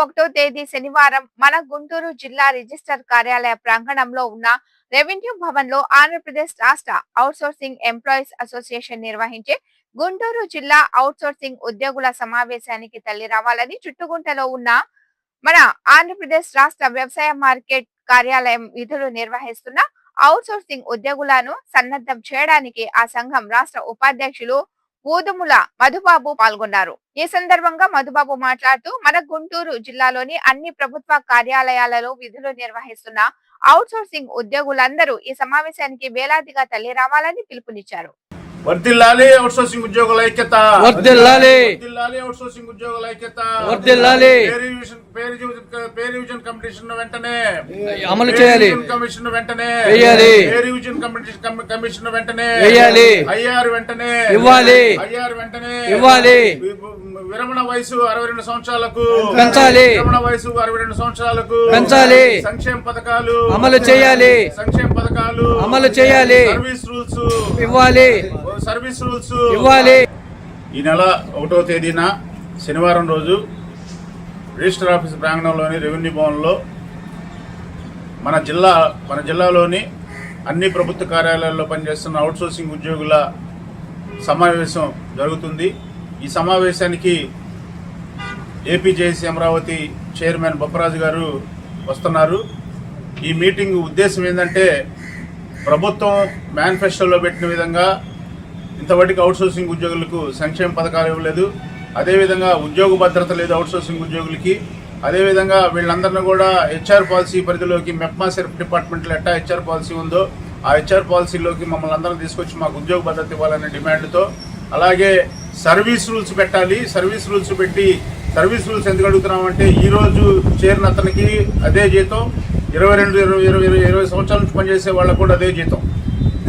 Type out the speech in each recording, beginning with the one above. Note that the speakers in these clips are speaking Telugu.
1వ తేదీ శనివారం మన గుంటూరు జిల్లా రిజిస్టర్ కార్యాలయ ప్రాంగణంలో ఉన్న రెవెన్యూ భవన్ లో ఆంధ్రప్రదేశ్ రాష్ట్ర అవుట్సోర్సింగ్ ఎంప్లాయీస్ అసోసియేషన్ నిర్వహించే గుంటూరు జిల్లా అవుట్సోర్సింగ్ ఉద్యోగుల సమావేశానికి తల్లి రావాలని చుట్టుగుంటలో ఉన్న మన ఆంధ్రప్రదేశ్ రాష్ట్ర వ్యవసాయ మార్కెట్ కార్యాలయం విధులు నిర్వహిస్తున్న అవుట్సోర్సింగ్ ఉద్యోగులను సన్నద్ధం చేయడానికి ఆ సంఘం రాష్ట్ర ఉపాధ్యక్షులు ఊదుముల మధుబాబు పాల్గొన్నారు. ఈ సందర్భంగా మధుబాబు మాట్లాడుతూ మన గుంటూరు జిల్లాలోని అన్ని ప్రభుత్వ కార్యాలయాలలో విధులు నిర్వహిస్తున్న అవుట్సోర్సింగ్ ఉద్యోగులందరూ ఈ సమావేశానికి వేలాదిగా తల్లి రావాలని పిలుపునిచ్చారు. వర్ధిల్లాలి అవుట్సోర్సింగ్ ఉద్యోగుల ఐక్యత, వర్ధిల్లాలి అవుట్సోర్సింగ్ ఉద్యోగుల ఐక్యత, వర్ధిల్లాలి పే రివిజన్ కమిషన్ వెంటనే అమలు చేయాలి, కమిషన్ వెంటనే వేయాలి, పే రివిజన్ కమిషన్ వెంటనే వేయాలి, ఐఆర్ వెంటనే ఇవ్వాలి, ఐఆర్ వెంటనే ఇవ్వాలి, విరమణ వయసు 62 సంవత్సరాలకు పెంచాలి, విరమణ వయసు 62 సంవత్సరాలకు పెంచాలి, సంక్షేమ పథకాలు అమలు చేయాలి, సంక్షేమ పథకాలు అమలు చేయాలి, సర్వీస్ రూల్స్ ఇవ్వాలి, సర్వీస్ రూల్స్ ఇవ్వాలి. ఈ నెల 1వ తేదీన శనివారం రోజు రిజిస్టర్ ఆఫీస్ ప్రాంగణంలోని రెవెన్యూ భవన్లో మన జిల్లాలోని అన్ని ప్రభుత్వ కార్యాలయాల్లో పనిచేస్తున్న అవుట్సోర్సింగ్ ఉద్యోగుల సమావేశం జరుగుతుంది. ఈ సమావేశానికి ఏపీజేఏసీ అమరావతి చైర్మన్ బొప్పరాజు గారు వస్తున్నారు. ఈ మీటింగ్ ఉద్దేశం ఏంటంటే, ప్రభుత్వం మేనిఫెస్టోలో పెట్టిన విధంగా ఇంతవరకు అవుట్సోర్సింగ్ ఉద్యోగులకు సంక్షేమ పథకాలు ఇవ్వలేదు, అదేవిధంగా ఉద్యోగ భద్రత లేదు అవుట్సోర్సింగ్ ఉద్యోగులకి, అదేవిధంగా వీళ్ళందరినీ కూడా హెచ్ఆర్ పాలసీ పరిధిలోకి మెప్మా సెర్ఫ్ డిపార్ట్మెంట్లో ఎట్టా హెచ్ఆర్ పాలసీ ఉందో ఆ హెచ్ఆర్ పాలసీలోకి మమ్మల్ని అందరం తీసుకొచ్చి మాకు ఉద్యోగ భద్రత ఇవ్వాలనే డిమాండ్తో, అలాగే సర్వీస్ రూల్స్ పెట్టాలి. సర్వీస్ రూల్స్ పెట్టి, సర్వీస్ రూల్స్ ఎందుకు అడుగుతున్నామంటే, ఈరోజు చేరిన అతనికి అదే జీతం, 20 సంవత్సరాల నుంచి పనిచేసే వాళ్ళకు కూడా అదే జీతం.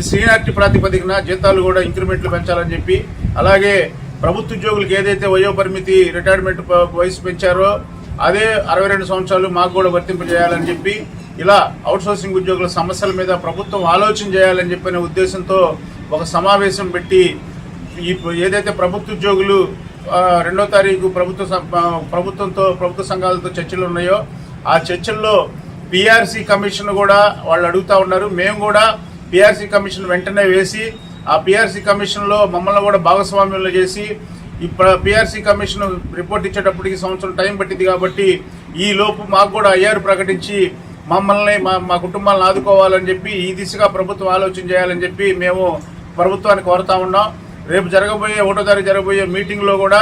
సీనియారిటీ ప్రాతిపదికన జీతాలు కూడా ఇంక్రిమెంట్లు పెంచాలని చెప్పి, అలాగే ప్రభుత్వ ఉద్యోగులకు ఏదైతే వయోపరిమితి రిటైర్మెంట్ వయసు పెంచారో అదే 62 సంవత్సరాలు మాకు కూడా వర్తింపజేయాలని చెప్పి, ఇలా అవుట్సోర్సింగ్ ఉద్యోగుల సమస్యల మీద ప్రభుత్వం ఆలోచన చేయాలని చెప్పిన ఉద్దేశంతో ఒక సమావేశం పెట్టి, ఈ ఏదైతే ప్రభుత్వ ఉద్యోగులు 2వ తారీఖు ప్రభుత్వ సంఘాలతో చర్చలు ఉన్నాయో ఆ చర్చల్లో పిఆర్సీ కమిషన్ కూడా వాళ్ళు అడుగుతూ ఉన్నారు. మేము కూడా పిఆర్సీ కమిషన్ వెంటనే వేసి, ఆ పిఆర్సీ కమిషన్లో మమ్మల్ని కూడా భాగస్వామ్యంలో చేసి, ఈ పిఆర్సీ కమిషన్ రిపోర్ట్ ఇచ్చేటప్పటికి సంవత్సరం టైం పట్టింది కాబట్టి ఈ లోపు మాకు కూడా ఐఆర్ ప్రకటించి మమ్మల్ని మా కుటుంబాలను ఆదుకోవాలని చెప్పి ఈ దిశగా ప్రభుత్వం ఆలోచన చేయాలని చెప్పి మేము ప్రభుత్వానికి కోరుతా ఉన్నాం. రేపు 1వ తారీఖు జరగబోయే మీటింగ్లో కూడా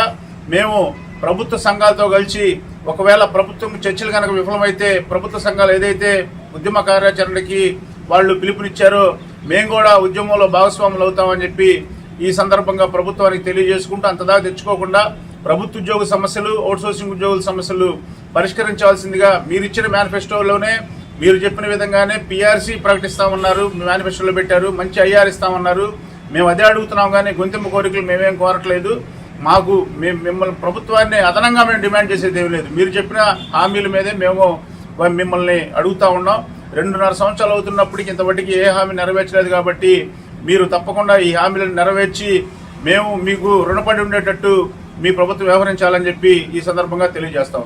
మేము ప్రభుత్వ సంఘాలతో కలిసి, ఒకవేళ ప్రభుత్వం చర్చలు కనుక విఫలమైతే ప్రభుత్వ సంఘాలు ఏదైతే ఉద్యమ కార్యాచరణకి వాళ్ళు పిలుపునిచ్చారో మేము కూడా ఉద్యమంలో భాగస్వాములు అవుతామని చెప్పి ఈ సందర్భంగా ప్రభుత్వానికి తెలియజేసుకుంటూ, అంతదాకా తెచ్చుకోకుండా ప్రభుత్వ ఉద్యోగ సమస్యలు, అవుట్సోర్సింగ్ ఉద్యోగుల సమస్యలు పరిష్కరించాల్సిందిగా మీరు ఇచ్చిన మేనిఫెస్టోలోనే మీరు చెప్పిన విధంగానే పిఆర్సీ ప్రకటిస్తామన్నారు, మేనిఫెస్టోలో పెట్టారు, మంచి ఐఆర్ ఇస్తామన్నారు. మేము అదే అడుగుతున్నాం, కానీ గొంతెమ్మ కోరికలు మేమేం కోరట్లేదు. మాకు మిమ్మల్ని ప్రభుత్వాన్ని అదనంగా మేము డిమాండ్ చేసేది ఏమి లేదు. మీరు చెప్పిన హామీల మీదే మేము మిమ్మల్ని అడుగుతా ఉన్నాం. 2.5 సంవత్సరాలు అవుతున్నప్పటికీ ఇంతవరకు ఏ హామీ నెరవేర్చలేదు కాబట్టి మీరు తప్పకుండా ఈ హామీలను నెరవేర్చి మేము మీకు రుణపడి ఉండేటట్టు మీ ప్రభుత్వం వ్యవహరించాలని చెప్పి ఈ సందర్భంగా తెలియజేస్తాం.